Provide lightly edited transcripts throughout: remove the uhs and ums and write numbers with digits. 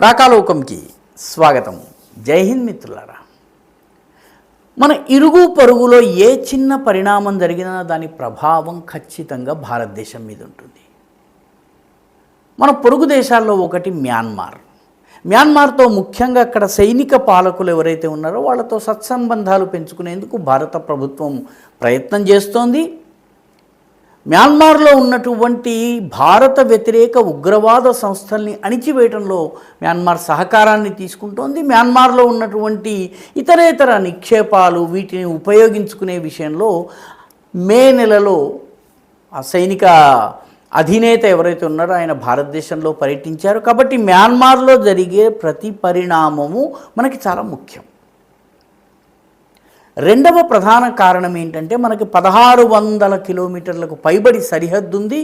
రాకాలోకంకి స్వాగతం. జై హింద్ మిత్రులారా. మన ఇరుగు పొరుగులో ఏ చిన్న పరిణామం జరిగినా దాని ప్రభావం ఖచ్చితంగా భారతదేశం మీద ఉంటుంది. మన పొరుగు దేశాల్లో ఒకటి మ్యాన్మార్తో ముఖ్యంగా అక్కడ సైనిక పాలకులు ఎవరైతే ఉన్నారో వాళ్ళతో సత్సంబంధాలు పెంచుకునేందుకు భారత ప్రభుత్వం ప్రయత్నం చేస్తోంది. మ్యాన్మార్లో ఉన్నటువంటి భారత వ్యతిరేక ఉగ్రవాద సంస్థల్ని అణిచివేయడంలో మ్యాన్మార్ సహకారాన్ని తీసుకుంటోంది. మ్యాన్మార్లో ఉన్నటువంటి ఇతరేతర నిక్షేపాలు వీటిని ఉపయోగించుకునే విషయంలో మే నెలలో ఆ సైనిక అధినేత ఎవరైతే ఉన్నారో ఆయన భారతదేశంలో పర్యటించారు. కాబట్టి మ్యాన్మార్లో జరిగే ప్రతి పరిణామము మనకి చాలా ముఖ్యం. రెండవ ప్రధాన కారణం ఏంటంటే మనకి 1600 కిలోమీటర్లకు పైబడి సరిహద్దు ఉంది.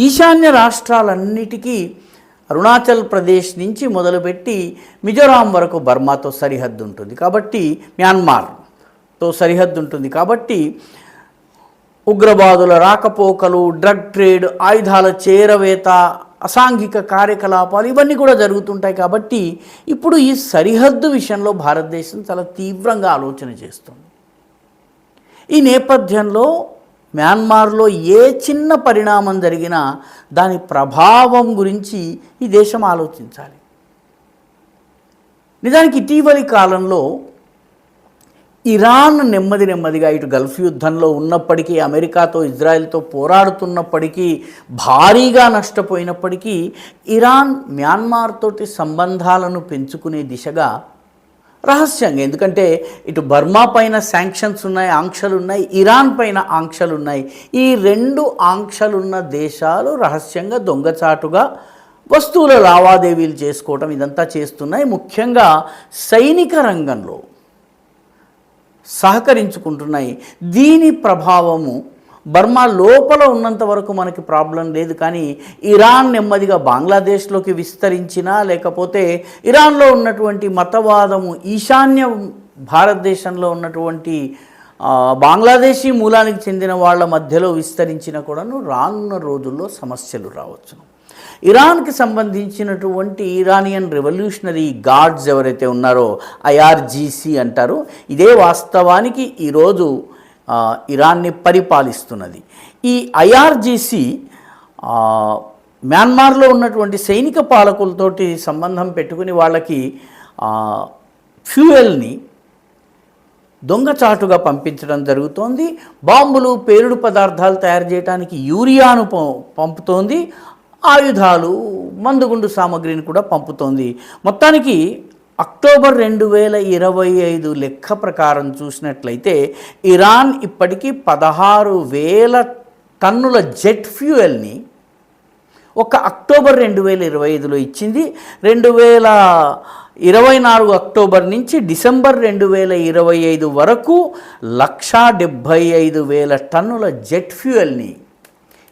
ఈశాన్య రాష్ట్రాలన్నిటికీ అరుణాచల్ ప్రదేశ్ నుంచి మొదలుపెట్టి మిజోరాం వరకు బర్మాతో సరిహద్దు ఉంటుంది. కాబట్టి మ్యాన్మార్తో సరిహద్దు ఉంటుంది. కాబట్టి ఉగ్రవాదుల రాకపోకలు, డ్రగ్ ట్రేడ్, ఆయుధాల చేరవేత, అసాంఘిక కార్యకలాపాలు ఇవన్నీ కూడా జరుగుతుంటాయి. కాబట్టి ఇప్పుడు ఈ సరిహద్దు విషయంలో భారతదేశం చాలా తీవ్రంగా ఆలోచన చేస్తుంది. ఈ నేపథ్యంలో మ్యాన్మార్లో ఏ చిన్న పరిణామం జరిగినా దాని ప్రభావం గురించి ఈ దేశం ఆలోచించాలి. నిజానికి ఇటీవలి కాలంలో ఇరాన్ నెమ్మదిగా ఇటు గల్ఫ్ యుద్ధంలో ఉన్నప్పటికీ, అమెరికాతో ఇజ్రాయెల్తో పోరాడుతున్నప్పటికీ, భారీగా నష్టపోయినప్పటికీ ఇరాన్ మ్యాన్మార్ తోటి సంబంధాలను పెంచుకునే దిశగా రహస్యంగా, ఎందుకంటే ఇటు బర్మా పైన శాంక్షన్స్ ఉన్నాయి, ఆంక్షలు ఉన్నాయి, ఇరాన్ పైన ఆంక్షలు ఉన్నాయి. ఈ రెండు ఆంక్షలున్న దేశాలు రహస్యంగా దొంగచాటుగా వస్తువుల లావాదేవీలు చేసుకోవటం ఇదంతా చేస్తున్నాయి. ముఖ్యంగా సైనిక రంగంలో సహకరించుకుంటున్నాయి. దీని ప్రభావము బర్మా లోపల ఉన్నంత వరకు మనకి ప్రాబ్లం లేదు. కానీ ఇరాన్ నెమ్మదిగా బంగ్లాదేశ్లోకి విస్తరించినా, లేకపోతే ఇరాన్లో ఉన్నటువంటి మతవాదము ఈశాన్య భారతదేశంలో ఉన్నటువంటి బంగ్లాదేశీ మూలానికి చెందిన వాళ్ళ మధ్యలో విస్తరించినా కూడాను రానున్న రోజుల్లో సమస్యలు రావచ్చును. ఇరాన్కి సంబంధించినటువంటి ఇరానియన్ రెవల్యూషనరీ గార్డ్స్ ఎవరైతే ఉన్నారో IRGC అంటారు. ఇదే వాస్తవానికి ఈరోజు ఇరాన్ని పరిపాలిస్తున్నది. ఈ IRGC మ్యాన్మార్లో ఉన్నటువంటి సైనిక పాలకులతోటి సంబంధం పెట్టుకుని వాళ్ళకి ఫ్యూయల్ని దొంగచాటుగా పంపించడం జరుగుతోంది. బాంబులు, పేలుడు పదార్థాలు తయారు చేయడానికి యూరియాను పంపుతోంది. ఆయుధాలు, మందుగుండు సామగ్రిని కూడా పంపుతోంది. మొత్తానికి అక్టోబర్ 2025 లెక్క ప్రకారం చూసినట్లయితే ఇరాన్ ఇప్పటికీ 16,000 టన్నుల జెట్ ఫ్యూయల్ని ఒక అక్టోబర్ 2025లో ఇచ్చింది. 2024 అక్టోబర్ నుంచి డిసెంబర్ 2025 వరకు 175,000 టన్నుల జెట్ ఫ్యూయల్ని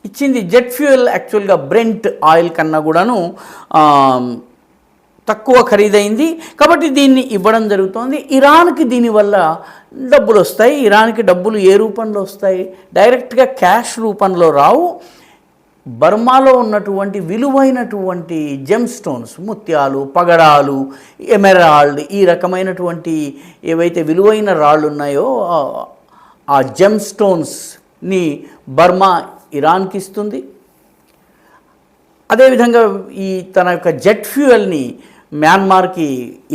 ఇచ్చింది. జెట్ ఫ్యూయల్ యాక్చువల్గా బ్రెంట్ ఆయిల్ కన్నా కూడాను తక్కువ ఖరీదైంది. కాబట్టి దీన్ని ఇవ్వడం జరుగుతోంది. ఇరాన్కి దీనివల్ల డబ్బులు వస్తాయి. ఇరాన్కి డబ్బులు ఏ రూపంలో వస్తాయి? డైరెక్ట్గా క్యాష్ రూపంలో రావు. బర్మాలో ఉన్నటువంటి విలువైనటువంటి జెమ్ స్టోన్స్, ముత్యాలు, పగడాలు, ఎమెరాల్డ్, ఈ రకమైనటువంటి ఏవైతే విలువైన రాళ్ళు ఉన్నాయో ఆ జెమ్ స్టోన్స్ని బర్మా ఇరాన్కి ఇస్తుంది. అదేవిధంగా ఈ తన యొక్క జెట్ ఫ్యూయల్ని మ్యాన్మార్కి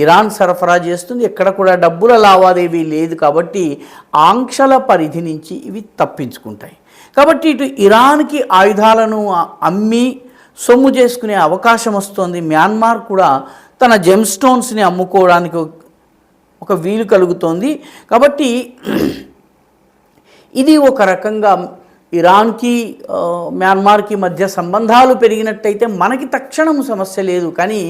ఇరాన్ సరఫరా చేస్తుంది. ఎక్కడ కూడా డబ్బుల లావాదేవీ లేదు. కాబట్టి ఆంక్షల పరిధి నుంచి ఇవి తప్పించుకుంటాయి. కాబట్టి ఇటు ఇరాన్కి ఆయుధాలను అమ్మి సొమ్ము చేసుకునే అవకాశం వస్తుంది. మ్యాన్మార్ కూడా తన జెమ్ స్టోన్స్ని అమ్ముకోవడానికి ఒక వీలు కలుగుతోంది. కాబట్టి ఇది ఒక రకంగా ఇరాన్కి మ్యాన్మార్కి మధ్య సంబంధాలు పెరిగినట్టయితే మనకి తక్షణం సమస్య లేదు. కానీ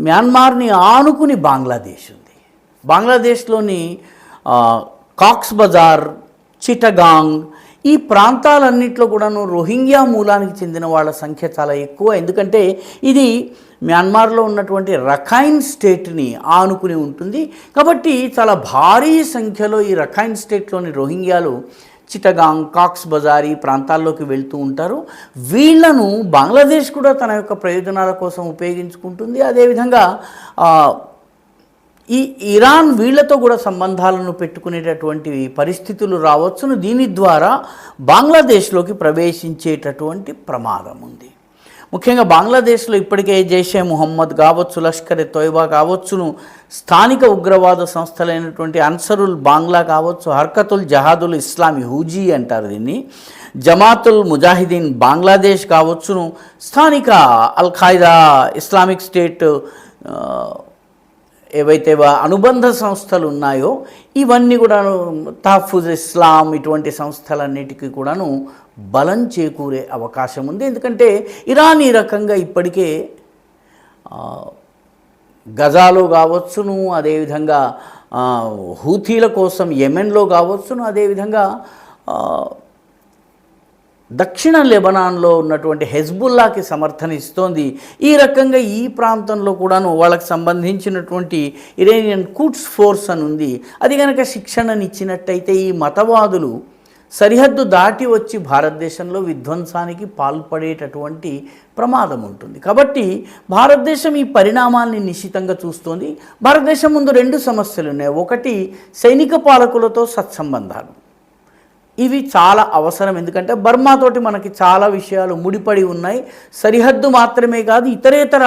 మ్యాన్మార్ని ఆనుకుని బంగ్లాదేశ్ ఉంది. బంగ్లాదేశ్లోని కాక్స్ బజార్, చిటగాంగ్ ఈ ప్రాంతాలన్నింటిలో కూడాను రోహింగ్యా మూలానికి చెందిన వాళ్ళ సంఖ్య చాలా ఎక్కువ. ఎందుకంటే ఇది మ్యాన్మార్లో ఉన్నటువంటి రఖైన్ స్టేట్ని ఆనుకుని ఉంటుంది. కాబట్టి చాలా భారీ సంఖ్యలో ఈ రఖైన్ స్టేట్లోని రోహింగ్యాలు చిటగాంగ్, కాక్స్ బజార్ ఈ ప్రాంతాల్లోకి వెళ్తూ ఉంటారు. వీళ్లను బంగ్లాదేశ్ కూడా తన యొక్క ప్రయోజనాల కోసం ఉపయోగించుకుంటుంది. అదేవిధంగా ఈ ఇరాన్ వీళ్లతో కూడా సంబంధాలను పెట్టుకునేటటువంటి పరిస్థితులు రావచ్చును. దీని ద్వారా బంగ్లాదేశ్లోకి ప్రవేశించేటటువంటి ప్రమాదం ఉంది. ముఖ్యంగా బంగ్లాదేశ్లో ఇప్పటికే జైషే ముహమ్మద్ కావచ్చు, లష్కర్ ఎ తోయిబా కావచ్చును, స్థానిక ఉగ్రవాద సంస్థలైనటువంటి అన్సరుల్ బాంగ్లా కావచ్చు, హర్కతుల్ జహాదుల్ ఇస్లామీ హూజీ అంటారు దీన్ని, జమాతుల్ ముజాహిదీన్ బంగ్లాదేశ్ కావచ్చును, స్థానిక అల్ ఖైదా, ఇస్లామిక్ స్టేట్ ఏవైతే అనుబంధ సంస్థలు ఉన్నాయో ఇవన్నీ కూడా, తహఫుజ్ ఇస్లాం, ఇటువంటి సంస్థలన్నిటికీ కూడాను బలం చేకూరే అవకాశం ఉంది. ఎందుకంటే ఇరాన్ ఈ రకంగా ఇప్పటికే గజాలో కావచ్చును, అదేవిధంగా హూథీల కోసం యెమెన్లో కావచ్చును, అదేవిధంగా దక్షిణ లెబనాన్లో ఉన్నటువంటి హెజ్బుల్లాకి సమర్థన ఇస్తోంది. ఈ రకంగా ఈ ప్రాంతంలో కూడాను వాళ్ళకి సంబంధించినటువంటి ఇరానియన్ కుడ్స్ ఫోర్స్ అని ఉంది. అది కనుక శిక్షణనిచ్చినట్టయితే ఈ మతవాదులు సరిహద్దు దాటి వచ్చి భారతదేశంలో విధ్వంసానికి పాల్పడేటటువంటి ప్రమాదం ఉంటుంది. కాబట్టి భారతదేశం ఈ పరిణామాల్ని నిశ్చితంగా చూస్తోంది. భారతదేశం ముందు 2 సమస్యలు ఉన్నాయి. ఒకటి, సైనిక పాలకులతో సత్సంబంధాలు. ఇవి చాలా అవసరం. ఎందుకంటే బర్మాతోటి మనకి చాలా విషయాలు ముడిపడి ఉన్నాయి. సరిహద్దు మాత్రమే కాదు, ఇతరేతర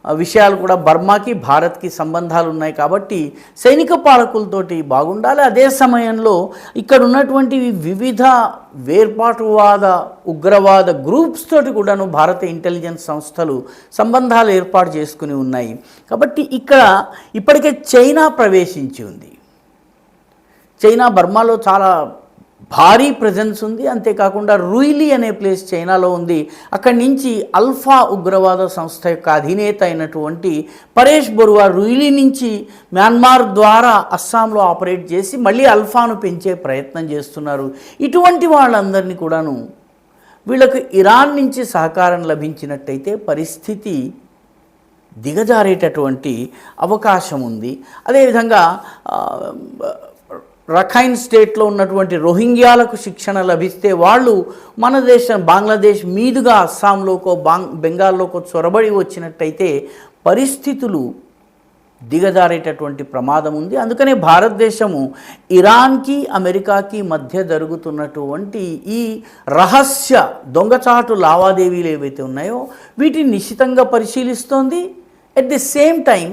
విషయాలు కూడా బర్మాకి భారత్కి సంబంధాలు ఉన్నాయి. కాబట్టి సైనిక పాలకులతోటి బాగుండాలి. అదే సమయంలో ఇక్కడ ఉన్నటువంటి వివిధ వేర్పాటువాద ఉగ్రవాద గ్రూప్స్ తోటి కూడాను భారత ఇంటెలిజెన్స్ సంస్థలు సంబంధాలు ఏర్పాటు చేసుకుని ఉన్నాయి. కాబట్టి ఇక్కడ ఇప్పటికే చైనా ప్రవేశించి ఉంది. చైనా బర్మాలో చాలా భారీ ప్రెజెన్స్ ఉంది. అంతేకాకుండా రూయిలీ అనే ప్లేస్ చైనాలో ఉంది. అక్కడి నుంచి అల్ఫా ఉగ్రవాద సంస్థ యొక్క అధినేత అయినటువంటి పరేష్ బరువా రూయిలీ నుంచి మయన్మార్ ద్వారా అస్సాంలో ఆపరేట్ చేసి మళ్ళీ అల్ఫాను పెంచే ప్రయత్నం చేస్తున్నారు. ఇటువంటి వాళ్ళందరినీ కూడాను వీళ్ళకు ఇరాన్ నుంచి సహకారం లభించినట్టయితే పరిస్థితి దిగజారేటటువంటి అవకాశం ఉంది. అదేవిధంగా రఖైన్ స్టేట్లో ఉన్నటువంటి రోహింగ్యాలకు శిక్షణ లభిస్తే వాళ్ళు మన దేశం బంగ్లాదేశ్ మీదుగా అస్సాంలోకో బెంగాల్లోకో చొరబడి వచ్చినట్టయితే పరిస్థితులు దిగజారేటటువంటి ప్రమాదం ఉంది. అందుకనే భారతదేశము ఇరాన్కి అమెరికాకి మధ్య జరుగుతున్నటువంటి ఈ రహస్య దొంగచాటు లావాదేవీలు ఏవైతే ఉన్నాయో వీటిని నిశ్చితంగా పరిశీలిస్తోంది. ఎట్ ది సేమ్ టైం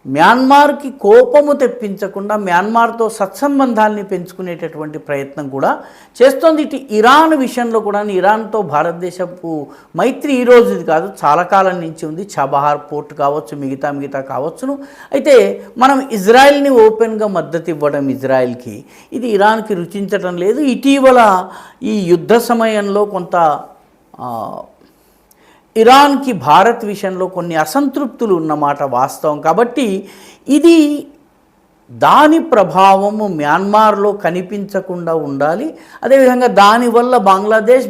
మయన్మార్కి కోపము తెప్పించకుండా మయన్మార్తో సత్సంబంధాల్ని పెంచుకునేటటువంటి ప్రయత్నం కూడా చేస్తోంది. ఇటు ఇరాన్ విషయంలో కూడా ఇరాన్తో భారతదేశపు మైత్రి ఈ రోజుది కాదు, చాలా కాలం నుంచి ఉంది. చాబహార్ పోర్ట్ కావచ్చు, మిగతా కావచ్చును. అయితే మనం ఇజ్రాయెల్ని ఓపెన్గా మద్దతు ఇవ్వడం ఇజ్రాయెల్కి ఇది ఇరాన్కి రుచించటం లేదు. ఇటీవల ఈ యుద్ధ సమయంలో కొంత ఇరాన్కి భారత్ విషయంలో కొన్ని అసంతృప్తులు ఉన్నమాట వాస్తవం. కాబట్టి ఇది దాని ప్రభావము మయన్మార్లో కనిపించకుండా ఉండాలి. అదేవిధంగా దానివల్ల బంగ్లాదేశ్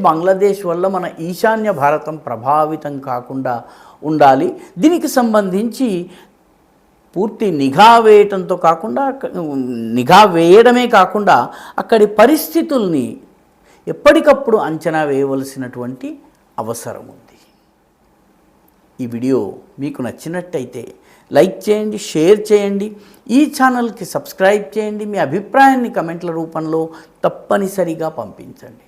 వల్ల మన ఈశాన్య భారతం ప్రభావితం కాకుండా ఉండాలి. దీనికి సంబంధించి పూర్తి నిఘా వేయడమే కాకుండా అక్కడి పరిస్థితుల్ని ఎప్పటికప్పుడు అంచనా వేయవలసినటువంటి అవసరం ఉంది. ఈ వీడియో మీకు నచ్చినట్టయితే లైక్ చేయండి, షేర్ చేయండి, ఈ ఛానల్కి సబ్స్క్రైబ్ చేయండి. మీ అభిప్రాయాన్ని కమెంట్ల రూపంలో తప్పనిసరిగా పంపించండి.